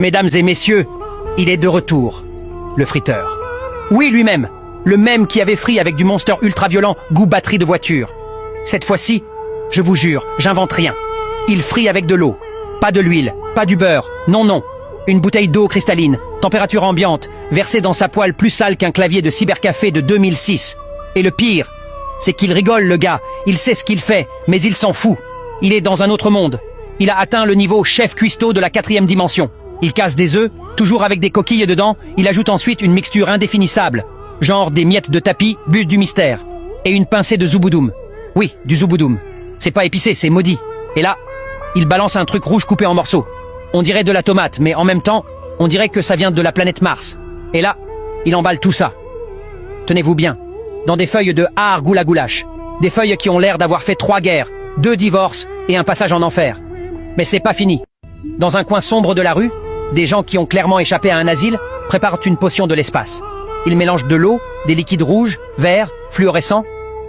Mesdames et messieurs, il est de retour, le friteur. Oui, lui-même, le même qui avait frit avec du Monster ultra violent goût batterie de voiture. Cette fois-ci, je vous jure, j'invente rien. Il frit avec de l'eau, pas de l'huile, pas du beurre, non non. Une bouteille d'eau cristalline, température ambiante, versée dans sa poêle plus sale qu'un clavier de cybercafé de 2006. Et le pire, c'est qu'il rigole le gars, il sait ce qu'il fait, mais il s'en fout. Il est dans un autre monde. Il a atteint le niveau chef cuistot de la 4e dimension. Il casse des œufs, toujours avec des coquilles dedans, il ajoute ensuite une mixture indéfinissable, genre des miettes de tapis, bus du mystère, et une pincée de zouboudoum. Oui, du zouboudoum. C'est pas épicé, c'est maudit. Et là, il balance un truc rouge coupé en morceaux. On dirait de la tomate, mais en même temps, on dirait que ça vient de la planète Mars. Et là, il emballe tout ça. Tenez-vous bien, dans des feuilles de har goula goulash, des feuilles qui ont l'air d'avoir fait 3 guerres, 2 divorces et un passage en enfer. Mais c'est pas fini. Dans un coin sombre de la rue, des gens qui ont clairement échappé à un asile préparent une potion de l'espace. Ils mélangent de l'eau, des liquides rouges, verts, fluorescents.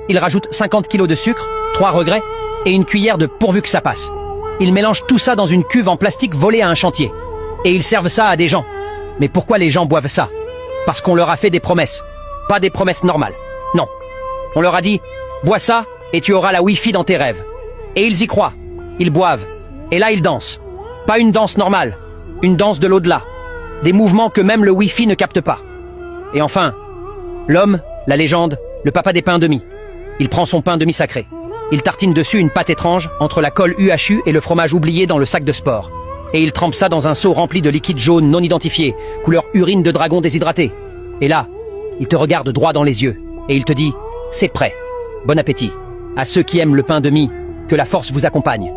Ils rajoutent 50 kilos de sucre, 3 regrets, et une cuillère de pourvu que ça passe. Ils mélangent tout ça dans une cuve en plastique volée à un chantier. Et ils servent ça à des gens. Mais pourquoi les gens boivent ça? Parce qu'on leur a fait des promesses. Pas des promesses normales. Non. On leur a dit, bois ça et tu auras la Wi-Fi dans tes rêves. Et ils y croient. Ils boivent. Et là ils dansent. Pas une danse normale. Une danse de l'au-delà. Des mouvements que même le Wi-Fi ne capte pas. Et enfin, l'homme, la légende, le papa des pains demi. Il prend son pain demi-sacré. Il tartine dessus une pâte étrange entre la colle UHU et le fromage oublié dans le sac de sport. Et il trempe ça dans un seau rempli de liquide jaune non identifié, couleur urine de dragon déshydraté. Et là, il te regarde droit dans les yeux et il te dit « C'est prêt. Bon appétit. À ceux qui aiment le pain demi, que la force vous accompagne. »